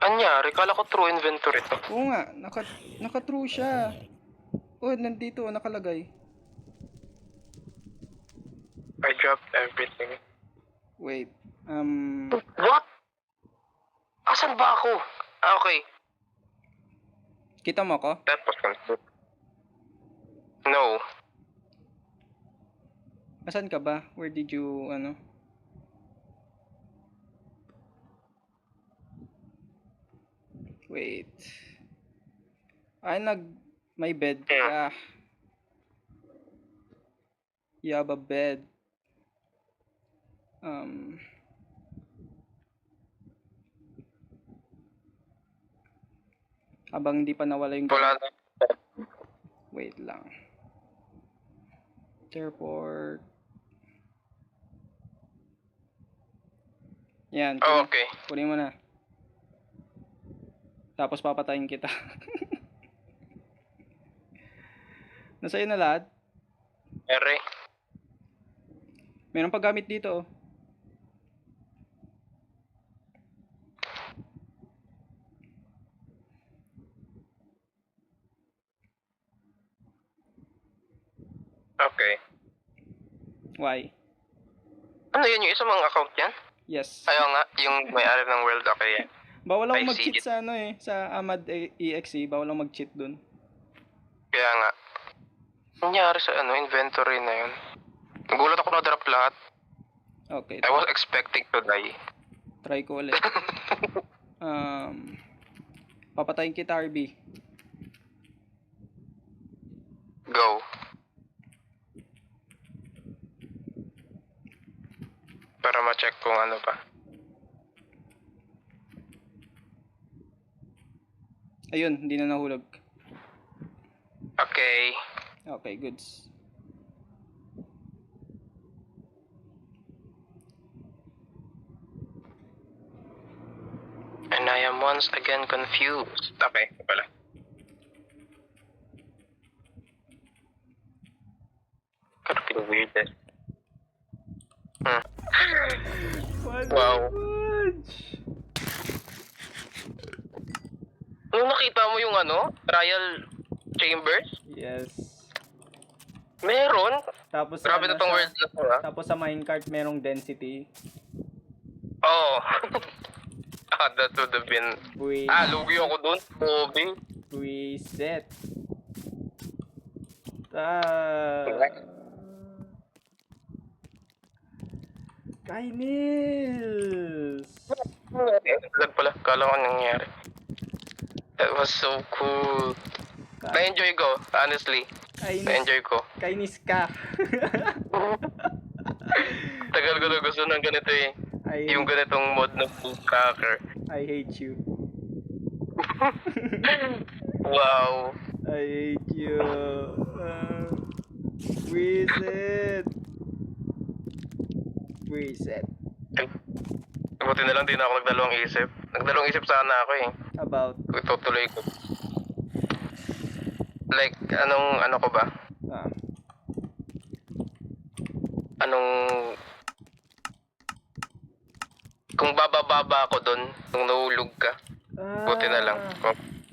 Anyari, kala ko true inventory to. Oo nga, naka-true siya. Oh, nandito, nakalagay. I dropped everything. Wait, What? Asan ba ako? Ah, okay. kita mo ko? That was confused. No. Asan ka ba? Where did you, ano? Wait. Ay, may bed ka. You have a bed. Habang hindi pa nawala yung Wala na. Wait lang. Airport. Yan. Oh, okay. Kunin mo na. Tapos papatayin kita. Nasa'yo na lahat? Ere. Meron paggamit dito. Okay. Why? Ano yun, yung isang mga account yan? Yes. Ayaw nga, yung may-ari ng world, okay. Bawal I akong see mag-cheat it. sa sa Amad EXE. Bawal akong mag-cheat dun. Kaya nga. Nangyari sa inventory na yun. Nagulat ako na drop lahat. Okay. I was expecting to die. Try ko ulit. Papatayin kita, RB. Go. Para ma-check kung ano pa. Ayun, hindi na nahulog. Okay. Okay, goods. And I am once again confused. Okay, pala. Gotta be the weirdest. Wow. Nung nakita mo yung trial chambers? Yes. Meron? Tapos Grabe na tong world na to, ha? Tapos sa minecart merong density. Oh. That would have been... lugi ako dun. Pogi. Reset. Kainis! Lag pala. Kala ko nangyari. That was so cool. Na-enjoy ko, honestly. Na-enjoy ko. Kainis ka. Tagal ko na gusto ng ganito eh. Yung ganitong mod na food cracker. I hate you. Wow. I hate you. Reset. Reset. Buti na lang di na ako nagdalawang isip. Nagdalawang isip sana ako eh. About? Kung itutuloy ko. Like, ano ko ba? Kung bababa ako dun, nung nahulog ka. Buti na lang.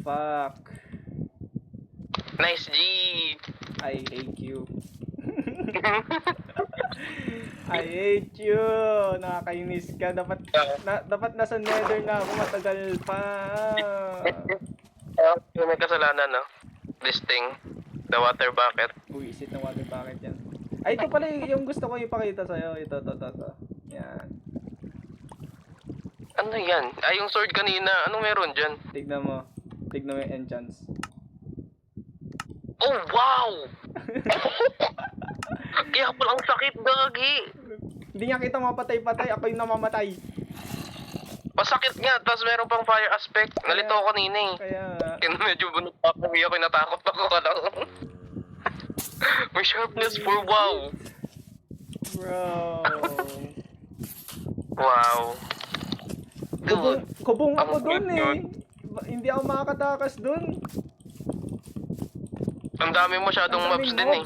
Fuck. Nice G! I hate you. I hate you. Nakakainis ka. Dapat nasa nether na ako, matagal pa. May kasalanan, no? This thing. The water bucket. Isit na water bucket yan. Ay, ito pala yung gusto ko ipakita sa'yo. Ito. Yan. Ano yan? Ay, yung sword kanina. Anong meron dyan? Tignan mo yung enchants. Oh, wow! Kaya pala ang sakit, gagi. Hindi nga kita mapatay-patay. Ako yung namamatay. Masakit nga, tapos meron pang fire aspect. Nalito ako kanina eh. Kaya medyo bunot pa ako. Ako natakot ako. May sharpness for wow. Bro. Wow. Dude. Kubong ako dun eh. Hindi ako makakatakas dun. Ang dami masyadong mobs din eh.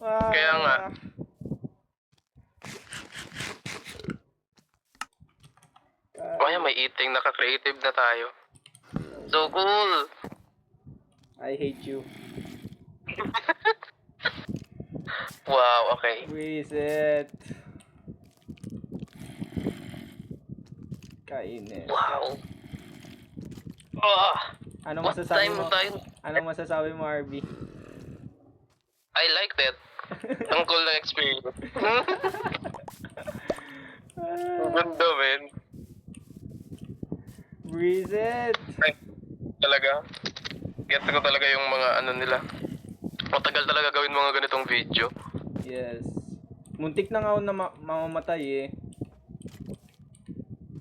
Kaya nga. may eating, naka-creative na tayo. So cool! I hate you. Wow, okay. Reset. Kainis. Wow. Oh, Anong what masasabi time mo? tayo? Anong masasabi mo, RB? I like that. Ang cool na experience. Ang ganda, man. Reset. Ay, talaga. Get ko talaga yung mga ano nila. Matagal talaga gawin mga ganitong video. Yes. Muntik na nga ako na mamamatay eh.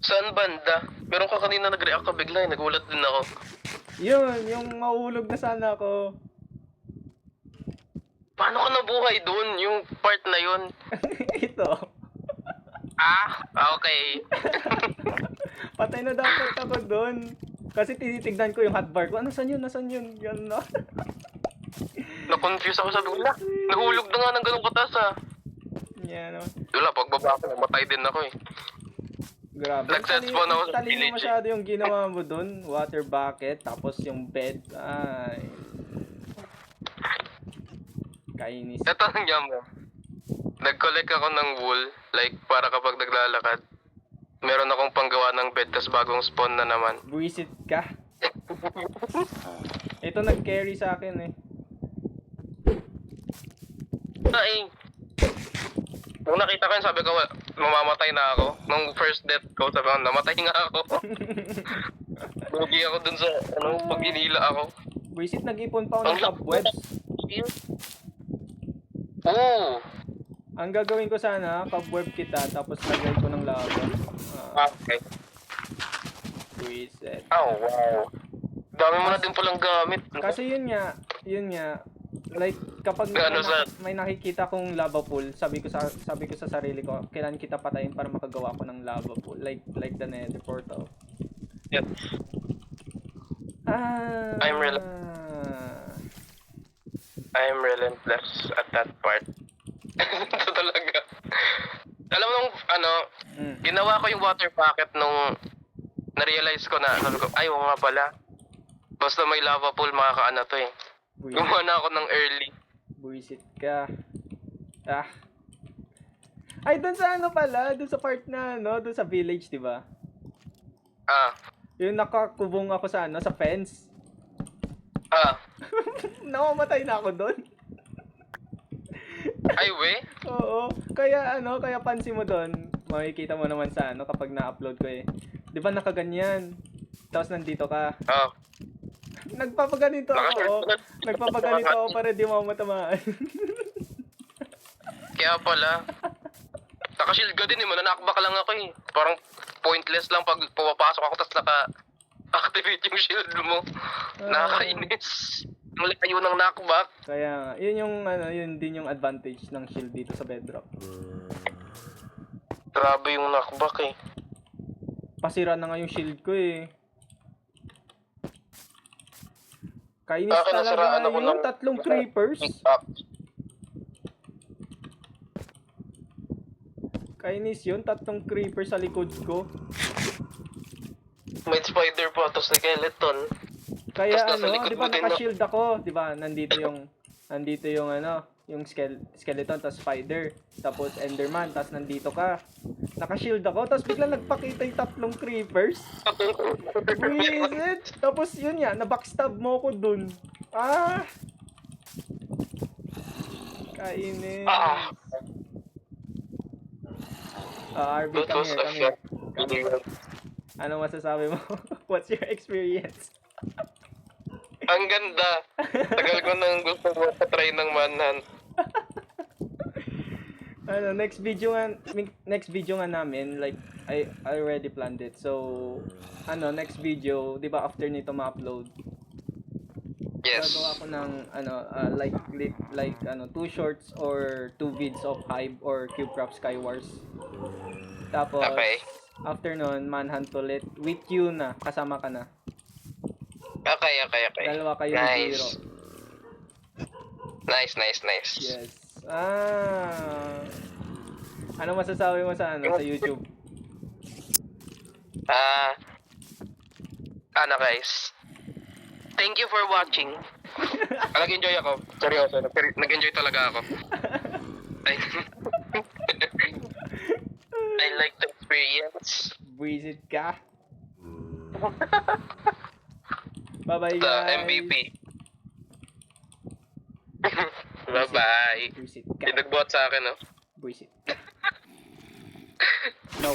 Saan banda? Meron ka kanina nag-react ka bigla, nagulat din ako. Yun, yung mahulog na sana ako. Paano ka nabuhay doon? Yung part na yun? Ito. Okay. Patay na dapat ako doon. Kasi tinitignan ko yung hotbar ko. Nasaan yun? Nasaan yun? Yan na. Na-confuse ako, sabi ko, nahulog na nga ng ganong katas Yan no. Wala, pagbaba ko, namatay din ako eh. Grabe. Nag-set spawn ako sa talino village. masyado yung ginawa mo doon. Water bucket, tapos yung bed. Ay. Kainis. Ito ang mo. Nag-collect ako ng wool, like para kapag naglalakad. Meron akong panggawa ng bed, tas bagong spawn na naman. Buisit ka. Ito nag-carry sa akin eh. Ay. Nung nakita ko yun, sabi ko, mamamatay na ako. Nung first death ko, sabi ko, namatay nga ako. Lugi ako dun sa, pag hinila ako. Buisit, nag-ipon pa ako ng cobwebs. Oo. Ang gagawin ko sana, cobweb kita, tapos lagay ko ng lava. Okay. Reset. Oh, wow. Dami mo na din palang gamit. Kasi yun nga, like kapag may nakikita kong lava pool, sabi ko sa sarili ko, kailan kita patayin para makagawa ko ng lava pool, like the Nether portal. Yes. I'm relentless at that part. Ito talaga. Alam mo nung ginawa ko yung water bucket nung na-realize ko na, sabi ko, ay, oo nga pala. Basta may lava pool, makakaano to eh. Gumawa na ako ng early. Buisit ka. Ay, dun sa pala, dun sa part na dun sa village, di ba? Yung nakakubong ako sa sa fence. Namamatay na ako dun. Ay, we? Oo. Kaya kaya pansin mo dun, makikita mo naman sa kapag na-upload ko eh. Di ba nakaganyan? Tapos nandito ka. Nagpapaganito ako. Nagpapaganito ako para di mo matamaan. Kaya pala. Naka-shield ka din eh, mananakbak lang ako eh. Parang pointless lang pag pumapasok ako tapos naka-activate yung shield mo. Nakakainis. Ang layo ng knockback. Kaya, yun din yung advantage ng shield dito sa Bedrock. Grabe yung knockback eh. Pasira na nga yung shield ko eh. Kainis talaga yung tatlong creepers. Kainis yun, tatlong creepers sa likod ko. May spider pa, tapos skeleton. Kaya di ba naka-shield ako, di ba? Nandito yung yung skeleton, tapos spider, tapos enderman, tapos nandito ka. Naka-shield ako, tapos biglang nagpakita yung tatlong creepers. Buisit! Tapos yun nga, na-backstab mo ko dun. Kainis. RB, come here. Ano masasabi mo? What's your experience? Ang ganda. Tagal ko nang gusto mo try ng manhunt. Next video nga namin, like I already planned it. So next video, 'di ba, after nito ma-upload. Yes. Gagawa ko ng like 2 shorts or 2 vids of Hive or CubeCraft Skywars. Tapos after nun, manhunt ulit with you na, kasama ka na. Okay. Dalawa kayo ni Zero. Nice. Yes. Ano masasabi mo sa sa YouTube? Ano guys, thank you for watching. Nag-enjoy ako. Seryoso, nag-enjoy talaga ako. I, I like the experience. Visit ka. Bye-bye, The guys. MVP. Bye-bye. Visit ka. Yung nagbuhat sa akin, no? Visit ka. No.